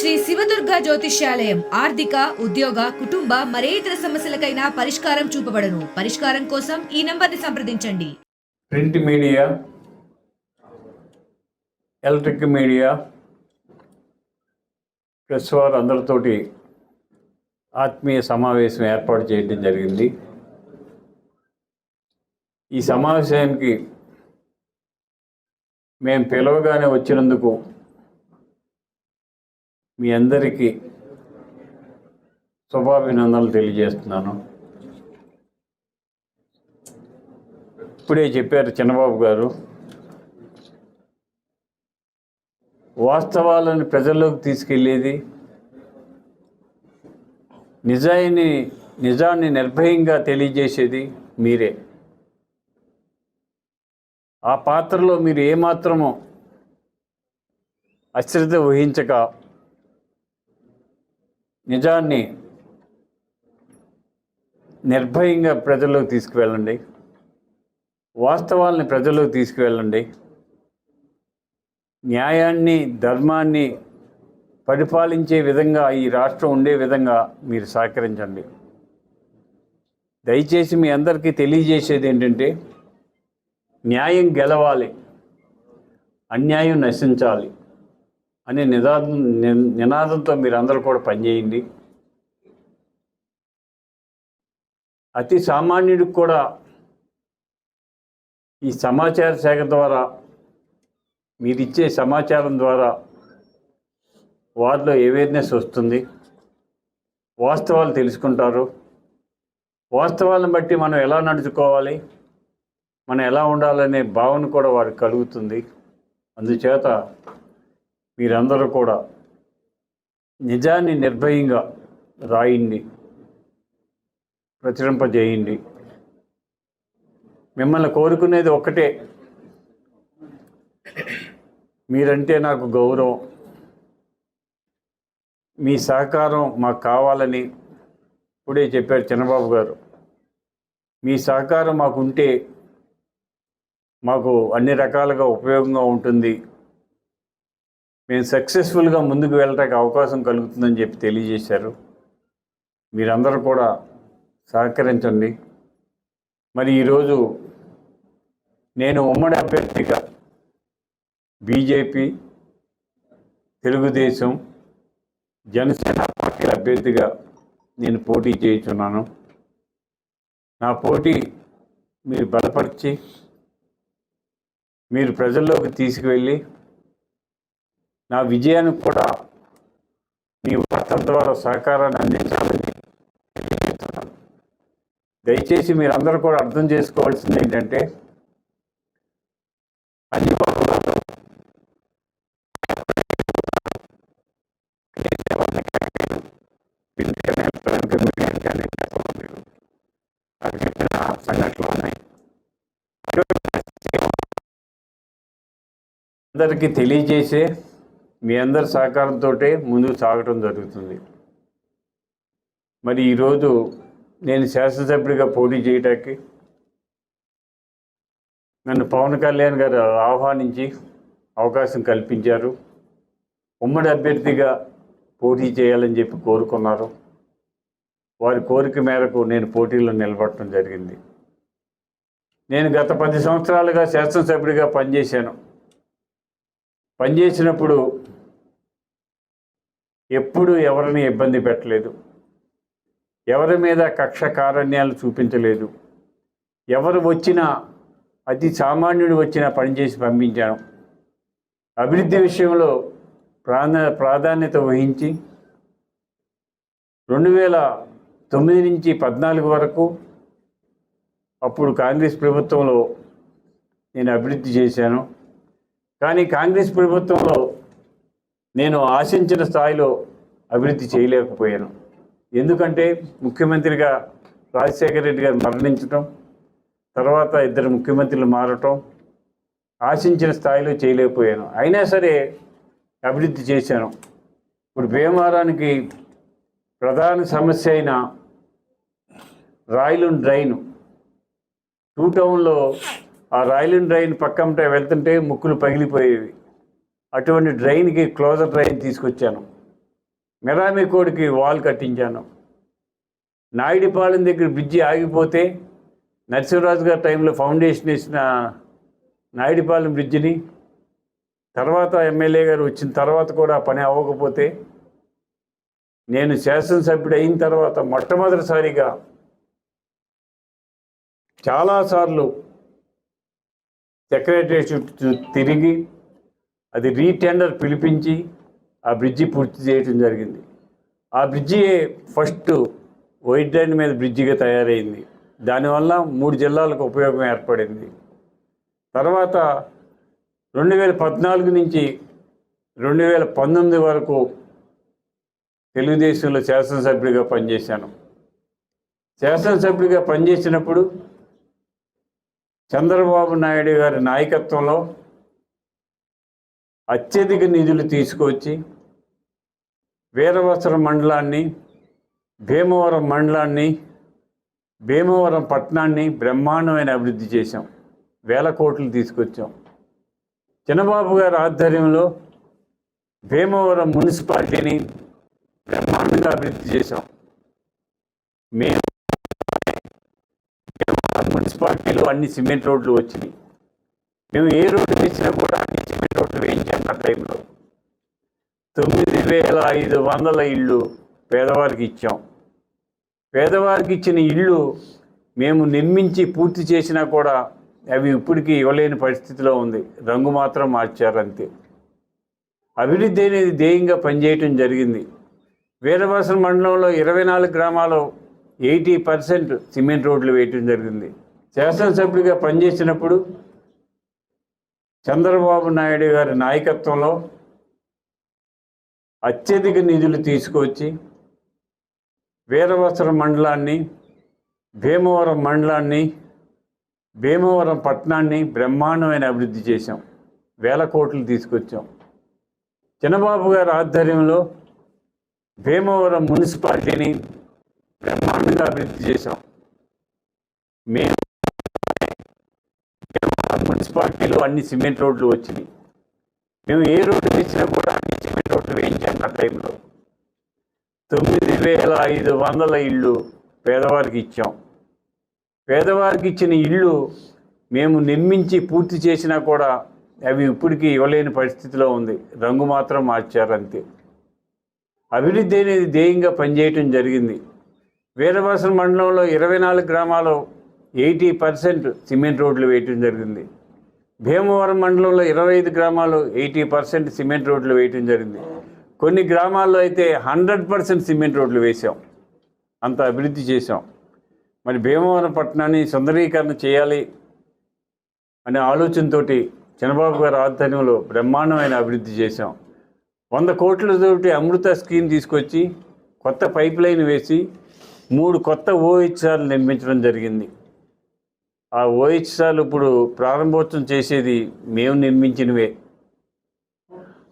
శ్రీ శివదుర్గ జ్యోతిష్యాలయం ఆర్థిక ఉద్యోగ కుటుంబ మరే ఇతర సమస్యలకైనా పరిష్కారం చూపబడను. పరిష్కారం కోసం ఈ నంబర్ని సంప్రదించండి. Print media, electric media, press వారు అందరితోటి ఆత్మీయ సమావేశం ఏర్పాటు చేయడం జరిగింది. ఈ సమావేశానికి మేము పిలవగానే వచ్చినందుకు మీ అందరికీ శుభాభినందనలు తెలియజేస్తున్నాను. ఇప్పుడే చెప్పారు చిన్నబాబు గారు, వాస్తవాలను ప్రజల్లోకి తీసుకెళ్ళేది, నిజాన్ని నిర్భయంగా తెలియజేసేది మీరే. ఆ పాత్రలో మీరు ఏమాత్రమో అశ్రద్ధ వహించక నిజాన్ని నిర్భయంగా ప్రజల్లోకి తీసుకువెళ్ళండి, వాస్తవాలని ప్రజల్లోకి తీసుకువెళ్ళండి, న్యాయాన్ని ధర్మాన్ని పరిపాలించే విధంగా ఈ రాష్ట్రం ఉండే విధంగా మీరు సహకరించండి. దయచేసి మీ అందరికీ తెలియజేసేది ఏంటంటే, న్యాయం గెలవాలి, అన్యాయం నశించాలి అనే నినాదంతో మీరందరూ కూడా పనిచేయండి. అతి సామాన్యుడికి కూడా ఈ సమాచార శాఖ ద్వారా, మీరిచ్చే సమాచారం ద్వారా వారిలో అవేర్నెస్ వస్తుంది, వాస్తవాలు తెలుసుకుంటారు. వాస్తవాలను బట్టి మనం ఎలా నడుచుకోవాలి, మనం ఎలా ఉండాలనే భావన కూడా వారికి కలుగుతుంది. అందుచేత మీరందరూ కూడా నిజాన్ని నిర్భయంగా రాయండి, ప్రచురింపజేయండి. మిమ్మల్ని కోరుకునేది ఒక్కటే, మీరంటే నాకు గౌరవం, మీ సహకారం మాకు కావాలని ఇప్పుడే చెప్పారు చిన్నబాబు గారు. మీ సహకారం మాకుంటే మాకు అన్ని రకాలుగా ఉపయోగంగా ఉంటుంది, మేము సక్సెస్ఫుల్గా ముందుకు వెళ్ళటానికి అవకాశం కలుగుతుందని చెప్పి తెలియజేశారు. మీరందరూ కూడా సహకరించండి. మరి ఈరోజు నేను ఉమ్మడి అభ్యర్థిగా బీజేపీ, తెలుగుదేశం, జనసేన పార్టీల అభ్యర్థిగా నేను పోటీ చేయుచున్నాను. నా పోటీ మీరు బలపరిచి మీరు ప్రజల్లోకి తీసుకువెళ్ళి నా విజయానికి కూడా మీ వార్తల ద్వారా సహకారాన్ని అందించాలని తెలియజేస్తున్నాను. దయచేసి మీరందరూ కూడా అర్థం చేసుకోవాల్సింది ఏంటంటే, అందరికీ తెలియజేసే మీ అందరి సహకారంతో ముందుకు సాగటం జరుగుతుంది. మరి ఈరోజు నేను శాసనసభ్యుడిగా పోటీ చేయడానికి నన్ను పవన్ కళ్యాణ్ గారు ఆహ్వానించి అవకాశం కల్పించారు. ఉమ్మడి అభ్యర్థిగా పోటీ చేయాలని చెప్పి కోరుకున్నారు. వారి కోరిక మేరకు నేను పోటీలో నిలబడటం జరిగింది. నేను గత 10 సంవత్సరాలుగా శాసనసభ్యుడిగా పనిచేసినప్పుడు ఎప్పుడూ ఎవరిని ఇబ్బంది పెట్టలేదు, ఎవరి మీద కక్ష కారణ్యాలు చూపించలేదు. ఎవరు వచ్చినా, అతి సామాన్యుడు వచ్చినా పనిచేసి పంపించాను. అభివృద్ధి విషయంలో ప్రాధాన్యత వహించి 2009 నుంచి 14 వరకు అప్పుడు కాంగ్రెస్ ప్రభుత్వంలో నేను అభివృద్ధి చేశాను. కానీ కాంగ్రెస్ ప్రభుత్వంలో నేను ఆశించిన స్థాయిలో అభివృద్ధి చేయలేకపోయాను. ఎందుకంటే ముఖ్యమంత్రిగా రాజశేఖర రెడ్డి గారు మరణించటం, తర్వాత 2 ముఖ్యమంత్రులు మారటం, ఆశించిన స్థాయిలో చేయలేకపోయాను. అయినా సరే అభివృద్ధి చేశాను. ఇప్పుడు భీమవరానికి ప్రధాన సమస్య అయిన రాయలూన్ డ్రైన్, 2 టౌన్లో ఆ రాయలూన్ డ్రైన్ పక్కంట వెళ్తుంటే ముక్కులు పగిలిపోయేవి. అటువంటి డ్రైన్కి క్లోజర్ డ్రైన్ తీసుకొచ్చాను. మెరామికోడికి వాల్ కట్టించాను. నాయుడిపాలెం దగ్గర బ్రిడ్జి ఆగిపోతే నరసింహరాజు గారి టైంలో ఫౌండేషన్ వేసిన నాయుడిపాలెం బ్రిడ్జిని తర్వాత ఎమ్మెల్యే గారు వచ్చిన తర్వాత కూడా పని అవ్వకపోతే నేను శాసనసభ్యుడు అయిన తర్వాత మొట్టమొదటిసారిగా చాలాసార్లు సెక్రటరీ చుట్టూ తిరిగి అది రీటెండర్ పిలిపించి ఆ బ్రిడ్జి పూర్తి చేయడం జరిగింది. ఆ బ్రిడ్జి ఫస్ట్ వైట్ ల్యాండ్ మీద బ్రిడ్జిగా తయారైంది. దానివల్ల 3 జిల్లాలకు ఉపయోగం ఏర్పడింది. తర్వాత 2014 నుంచి 2019 వరకు తెలుగుదేశంలో శాసనసభ్యుడిగా పనిచేశాను. శాసనసభ్యుడిగా పనిచేసినప్పుడు చంద్రబాబు నాయుడు గారి నాయకత్వంలో అత్యధిక నిధులు తీసుకొచ్చి వీరవసర మండలాన్ని, భీమవరం మండలాన్ని, భీమవరం పట్టణాన్ని బ్రహ్మాండమైన అభివృద్ధి చేశాం. 1000 కోట్లు తీసుకొచ్చాం. చంద్రబాబు గారి ఆధ్వర్యంలో భీమవరం మున్సిపాలిటీని బ్రహ్మాండంగా అభివృద్ధి చేశాం. మేము మున్సిపాలిటీలో అన్ని సిమెంట్ రోడ్లు వచ్చినాయి. మేము ఏ రోడ్డు వేసినా కూడా అన్ని సిమెంట్ రోడ్లు వేయించాం. ఆ టైంలో 9500 ఇళ్ళు పేదవారికి ఇచ్చాం. పేదవారికి ఇచ్చిన ఇళ్ళు మేము నిర్మించి పూర్తి చేసినా కూడా అవి ఇప్పటికీ ఇవ్వలేని పరిస్థితిలో ఉంది. రంగు మాత్రం మార్చారు అంతే. అభివృద్ధి అనేది ధ్యేయంగా పనిచేయటం జరిగింది. వీరవాసన మండలంలో 24 గ్రామాల్లో 80% సిమెంట్ రోడ్లు వేయటం జరిగింది. శాసనసభ్యుడిగా పనిచేసినప్పుడు చంద్రబాబు నాయుడు గారి నాయకత్వంలో అత్యధిక నిధులు తీసుకొచ్చి వీరవసర మండలాన్ని, భీమవరం మండలాన్ని, భీమవరం పట్టణాన్ని బ్రహ్మాండమైన అభివృద్ధి చేశాం. 1000 కోట్లు తీసుకొచ్చాం. చంద్రబాబు గారి ఆధ్వర్యంలో భీమవరం మున్సిపాలిటీని బ్రహ్మాండంగా అభివృద్ధి చేశాం. మేము మున్సిపాలిటీలో అన్ని సిమెంట్ రోడ్లు వచ్చినాయి. మేము ఏ రోడ్డు వేసినా కూడా అన్ని సిమెంట్ రోడ్లు వేయించాం. ఆ టైంలో 9500 ఇళ్ళు పేదవారికి ఇచ్చాం. పేదవారికి ఇచ్చిన ఇళ్ళు మేము నిర్మించి పూర్తి చేసినా కూడా అవి ఇప్పటికీ ఇవ్వలేని పరిస్థితిలో ఉంది. రంగు మాత్రం మార్చారు అంతే. అభివృద్ధి అనేది ధ్యేయంగా పనిచేయటం జరిగింది. వీరవాసన మండలంలో 24 గ్రామాల్లో 80% సిమెంట్ రోడ్లు వేయటం జరిగింది. భీమవరం మండలంలో 25 గ్రామాల్లో 80% సిమెంట్ రోడ్లు వేయటం జరిగింది. కొన్ని గ్రామాల్లో అయితే 100% సిమెంట్ రోడ్లు వేసాం. అంత అభివృద్ధి చేసాం. మరి భీమవరం పట్టణాన్ని సుందరీకరణ చేయాలి అనే ఆలోచనతోటి చంద్రబాబు గారి ఆధ్వర్యంలో బ్రహ్మాండమైన అభివృద్ధి చేశాం. 100 కోట్లతోటి అమృత స్కీమ్ తీసుకొచ్చి కొత్త పైప్ లైన్ వేసి 3 కొత్త ఓహెచ్ఆర్లు నిర్మించడం జరిగింది. ఆ ఓహెచ్ఆర్లు ఇప్పుడు ప్రారంభోత్సవం చేసేది మేము నిర్మించినవే.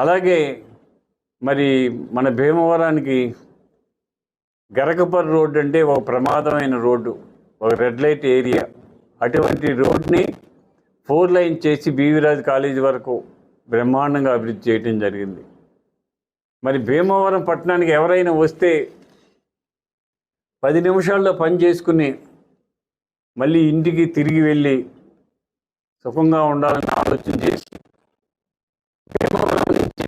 అలాగే మరి మన భీమవరానికి గరకపర్రు రోడ్డు అంటే ఒక ప్రమాదమైన రోడ్డు, ఒక రెడ్ లైట్ ఏరియా. అటువంటి రోడ్ని 4 లైన్ చేసి బీవీరాజ్ కాలేజీ వరకు బ్రహ్మాండంగా అభివృద్ధి చేయడం జరిగింది. మరి భీమవరం పట్టణానికి ఎవరైనా వస్తే 10 నిమిషాల్లో పని చేసుకుని మళ్ళీ ఇంటికి తిరిగి వెళ్ళి సుఖంగా ఉండాలని ఆలోచన చేసి భీమవరం నుంచి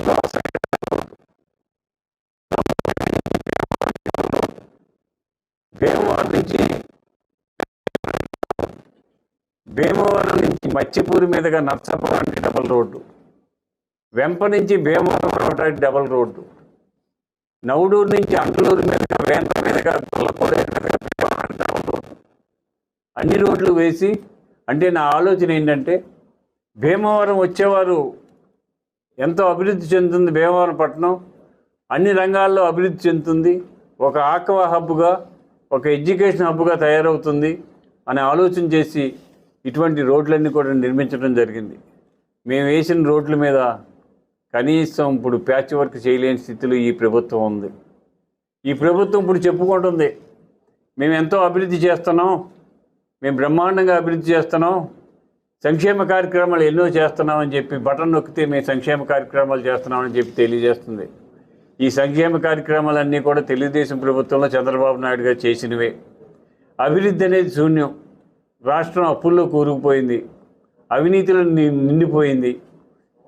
భీమవరం నుంచి మత్స్యపూరి మీదుగా నర్సాపురానికి డబల్ రోడ్డు, వెంప నుంచి Bhimavaram road double road, Navaduru నుంచి అంటలూరు మీదుగా వేంద్ర మీదుగా గొల్లపూడేరు మీదుగా భీమవరం డబల్ రోడ్డు, అన్ని రోడ్లు వేసి. అంటే నా ఆలోచన ఏంటంటే భీమవరం వచ్చేవారు ఎంతో అభివృద్ధి చెందుతుంది. భీమవరం పట్టణం అన్ని రంగాల్లో అభివృద్ధి చెందుతుంది. ఒక ఆక్వా హబ్గా, ఒక ఎడ్యుకేషన్ హబ్గా తయారవుతుంది అనే ఆలోచన చేసి ఇటువంటి రోడ్లన్నీ కూడా నిర్మించడం జరిగింది. మేము వేసిన రోడ్ల మీద కనీసం ఇప్పుడు ప్యాచ్ వర్క్ చేయలేని స్థితిలో ఈ ప్రభుత్వం ఉంది. ఈ ప్రభుత్వం ఇప్పుడు చెప్పుకుంటుంది మేము ఎంతో అభివృద్ధి చేస్తున్నాం, మేము బ్రహ్మాండంగా అభివృద్ధి చేస్తున్నాం, సంక్షేమ కార్యక్రమాలు ఎన్నో చేస్తున్నామని చెప్పి బటన్ నొక్కితే మేము సంక్షేమ కార్యక్రమాలు చేస్తున్నామని చెప్పి తెలియజేస్తుంది. ఈ సంక్షేమ కార్యక్రమాలన్నీ కూడా తెలుగుదేశం ప్రభుత్వంలో చంద్రబాబు నాయుడు గారు చేసినవే. అభివృద్ధి అనేది శూన్యం. రాష్ట్రం అప్పుల్లో కూరుకుపోయింది, అవినీతిలో నిండిపోయింది.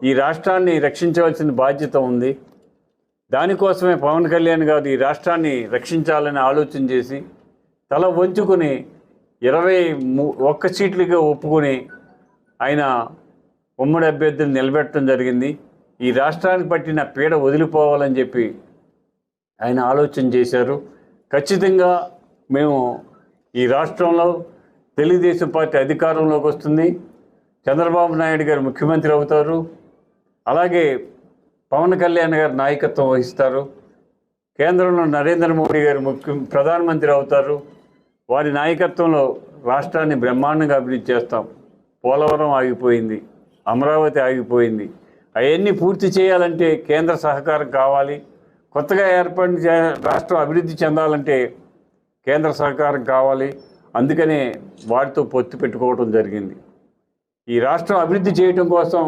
ఈ రాష్ట్రాన్ని రక్షించవలసిన బాధ్యత ఉంది. దానికోసమే పవన్ కళ్యాణ్ గారు ఈ రాష్ట్రాన్ని రక్షించాలని ఆలోచన చేసి తల వంచుకొని 21 సీట్లుగా ఒప్పుకొని ఆయన ఉమ్మడి అభ్యర్థిని నిలబెట్టడం జరిగింది. ఈ రాష్ట్రానికి పట్టిన పీడ వదిలిపోవాలని చెప్పి ఆయన ఆలోచన చేశారు. ఖచ్చితంగా మేము ఈ రాష్ట్రంలో తెలుగుదేశం పార్టీ అధికారంలోకి వస్తుంది, చంద్రబాబు నాయుడు గారు ముఖ్యమంత్రి అవుతారు, అలాగే పవన్ కళ్యాణ్ గారు నాయకత్వం వహిస్తారు, కేంద్రంలో నరేంద్ర మోడీ గారు ప్రధానమంత్రి అవుతారు. వారి నాయకత్వంలో రాష్ట్రాన్ని బ్రహ్మాండంగా అభివృద్ధి చేస్తాం. పోలవరం ఆగిపోయింది, అమరావతి ఆగిపోయింది. అవన్నీ పూర్తి చేయాలంటే కేంద్ర సహకారం కావాలి. కొత్తగా ఏర్పడిన రాష్ట్రం అభివృద్ధి చెందాలంటే కేంద్ర సహకారం కావాలి. అందుకనే వాటితో పొత్తు పెట్టుకోవడం జరిగింది. ఈ రాష్ట్రం అభివృద్ధి చేయడం కోసం,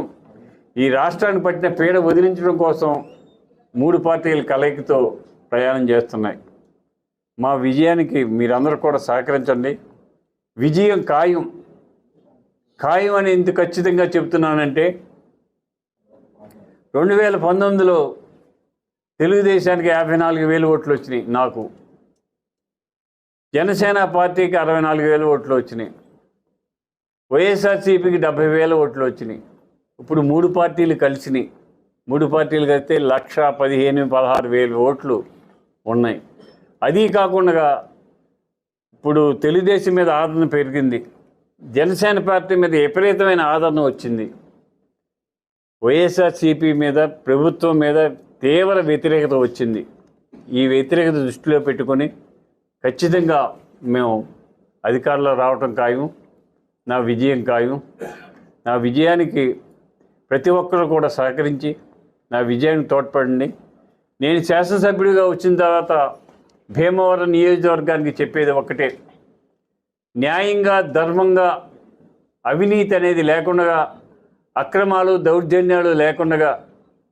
ఈ రాష్ట్రానికి పట్టిన పీడ వదిలించడం కోసం 3 పార్టీల కలయికతో ప్రయాణం చేస్తున్నాయి. మా విజయానికి మీరందరూ కూడా సహకరించండి. విజయం ఖాయం. ఖాయం అని ఇంత ఖచ్చితంగా చెప్తున్నానంటే 2019లో తెలుగుదేశానికి 54,000 ఓట్లు వచ్చినాయి, నాకు జనసేన పార్టీకి 64,000 ఓట్లు వచ్చినాయి, వైఎస్ఆర్సీపీకి 70,000 ఓట్లు వచ్చినాయి. ఇప్పుడు 3 పార్టీలు కలిసినాయి. 3 పార్టీలు కలిస్తే 1,15,000-16,000 ఓట్లు ఉన్నాయి. అది కాకుండా ఇప్పుడు తెలుగుదేశం మీద ఆదరణ పెరిగింది, జనసేన పార్టీ మీద విపరీతమైన ఆదరణ వచ్చింది. వైఎస్ఆర్సీపీ మీద, ప్రభుత్వం మీద తీవ్ర వ్యతిరేకత వచ్చింది. ఈ వ్యతిరేకత దృష్టిలో పెట్టుకొని ఖచ్చితంగా మేము అధికారంలో రావటం ఖాయం. నా విజయం ఖాయం. నా విజయానికి ప్రతి ఒక్కరు కూడా సహకరించి నా విజయానికి తోడ్పడండి. నేను శాసనసభ్యుడిగా వచ్చిన తర్వాత భీమవరం నియోజకవర్గానికి చెప్పేది ఒక్కటే: న్యాయంగా, ధర్మంగా, అవినీతి అనేది లేకుండా, అక్రమాలు దౌర్జన్యాలు లేకుండా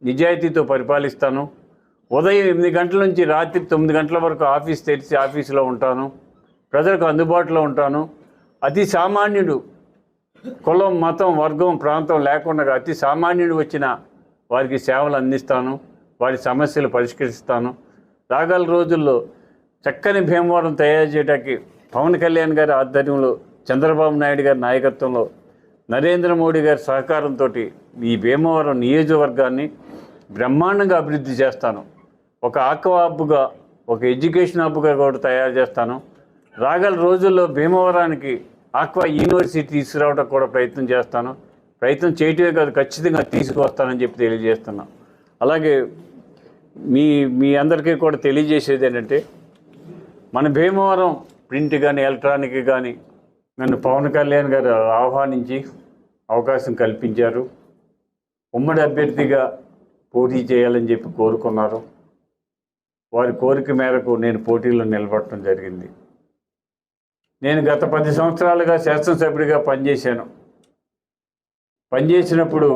నిజాయితీతో పరిపాలిస్తాను. ఉదయం 8 గంటల నుంచి రాత్రి 9 గంటల వరకు ఆఫీస్ తెరిచి ఆఫీసులో ఉంటాను. ప్రజలకు అందుబాటులో ఉంటాను. అతి సామాన్యుడు, కులం, మతం, వర్గం, ప్రాంతం లేకుండా అతి సామాన్యుడు వచ్చిన వారికి సేవలు అందిస్తాను. వారి సమస్యలు పరిష్కరిస్తాను. రాగల రోజుల్లో చక్కని భీమవరం తయారు చేయడానికి పవన్ కళ్యాణ్ గారి ఆధ్వర్యంలో, చంద్రబాబు నాయుడు గారి నాయకత్వంలో, నరేంద్ర మోడీ గారి సహకారంతో ఈ భీమవరం నియోజకవర్గాన్ని బ్రహ్మాండంగా అభివృద్ధి చేస్తాను. ఒక ఆక్వా హబ్గా, ఒక ఎడ్యుకేషన్ హబ్గా కూడా తయారు చేస్తాను. రాగల రోజుల్లో భీమవరానికి ఆక్వా యూనివర్సిటీ తీసుకురావడం కూడా ప్రయత్నం చేస్తాను. ప్రయత్నం చేయటమే కాదు, ఖచ్చితంగా తీసుకువస్తానని చెప్పి తెలియజేస్తున్నాను. అలాగే మీ అందరికీ కూడా తెలియజేసేది ఏంటంటే, మన భీమవరం ప్రింట్ కానీ ఎలక్ట్రానిక్ కానీ నన్ను పవన్ కళ్యాణ్ గారు ఆహ్వానించి అవకాశం కల్పించారు. ఉమ్మడి అభ్యర్థిగా పోటీ చేయాలని చెప్పి కోరుకున్నారు. వారి కోరిక మేరకు నేను పోటీలో నిలబడటం జరిగింది. నేను గత 10 సంవత్సరాలుగా శాసనసభ్యుడిగా పనిచేసినప్పుడు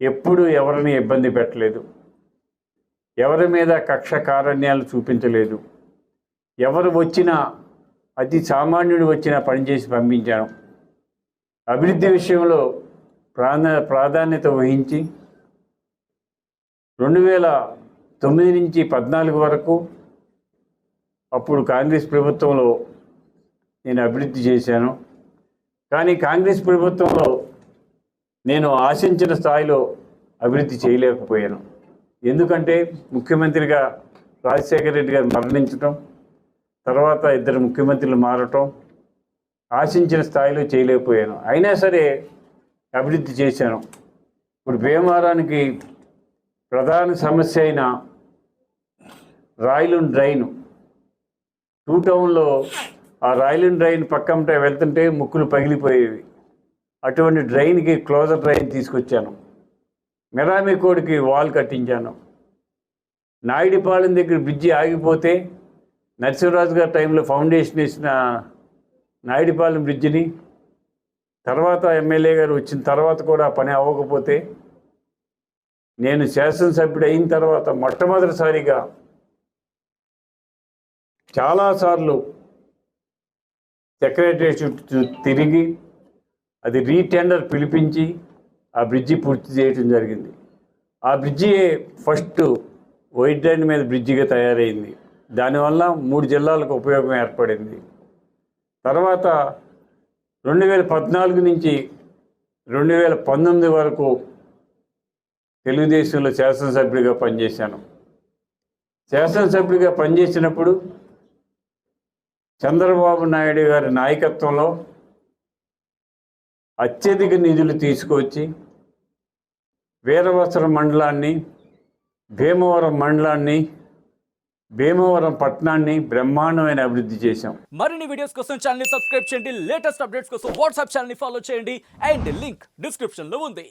ఎప్పుడు ఎవరిని ఇబ్బంది పెట్టలేదు, ఎవరి మీద కక్ష కారణ్యాలు చూపించలేదు. ఎవరు వచ్చినా, అతి సామాన్యుడు వచ్చినా పనిచేసి పంపించాను. అభివృద్ధి విషయంలో ప్రాధాన్యత వహించి 2009 నుంచి 14 వరకు అప్పుడు కాంగ్రెస్ ప్రభుత్వంలో నేను అభివృద్ధి చేశాను. కానీ కాంగ్రెస్ ప్రభుత్వంలో నేను ఆశించిన స్థాయిలో అభివృద్ధి చేయలేకపోయాను. ఎందుకంటే ముఖ్యమంత్రిగా రాజశేఖర రెడ్డి గారు మరణించటం, తర్వాత 2 ముఖ్యమంత్రులు మారటం, ఆశించిన స్థాయిలో చేయలేకపోయాను. అయినా సరే అభివృద్ధి చేశాను. ఇప్పుడు భీమవరానికి ప్రధాన సమస్య అయిన రాయలూన్ డ్రైన్, 2 టౌన్లో ఆ రాయలూన్ డ్రైన్ పక్కంటే వెళ్తుంటే ముక్కులు పగిలిపోయేవి. అటువంటి డ్రైన్కి క్లోజర్ డ్రైన్ తీసుకొచ్చాను. మెరామికోడికి వాల్ కట్టించాను. నాయుడిపాలెం దగ్గర బ్రిడ్జి ఆగిపోతే నరసింహరాజు గారి టైంలో ఫౌండేషన్ వేసిన నాయుడిపాలెం బ్రిడ్జిని తర్వాత ఎమ్మెల్యే గారు వచ్చిన తర్వాత కూడా పని అవ్వకపోతే నేను శాసనసభ్యుడు అయిన తర్వాత మొట్టమొదటిసారిగా చాలాసార్లు సెక్రటరియట్ చుట్టూ తిరిగి అది రీటెండర్ పిలిపించి ఆ బ్రిడ్జి పూర్తి చేయడం జరిగింది. ఆ బ్రిడ్జి ఫస్ట్ వైట్ లైన్ మీద బ్రిడ్జిగా తయారైంది. దానివల్ల 3 జిల్లాలకు ఉపయోగం ఏర్పడింది. తర్వాత 2014 నుంచి 2019 వరకు తెలుగుదేశంలో శాసనసభ్యుడిగా పనిచేశాను. శాసనసభ్యుడిగా పనిచేసినప్పుడు చంద్రబాబు నాయుడు గారి నాయకత్వంలో అత్యధిక నిధులు తీసుకొచ్చి వీరవసరం మండలాన్ని, భీమవరం మండలాన్ని, భీమవరం పట్టణాన్ని బ్రహ్మాండమైన అభివృద్ధి చేశాం. మరిన్ని వీడియోస్ కోసం ఛానల్ ని సబ్స్క్రైబ్ చేయండి. లేటెస్ట్ అప్డేట్స్ కోసం వాట్సాప్ ఛానల్ ని ఫాలో చేయండి. అండ్ లింక్ డిస్క్రిప్షన్ లో ఉంది.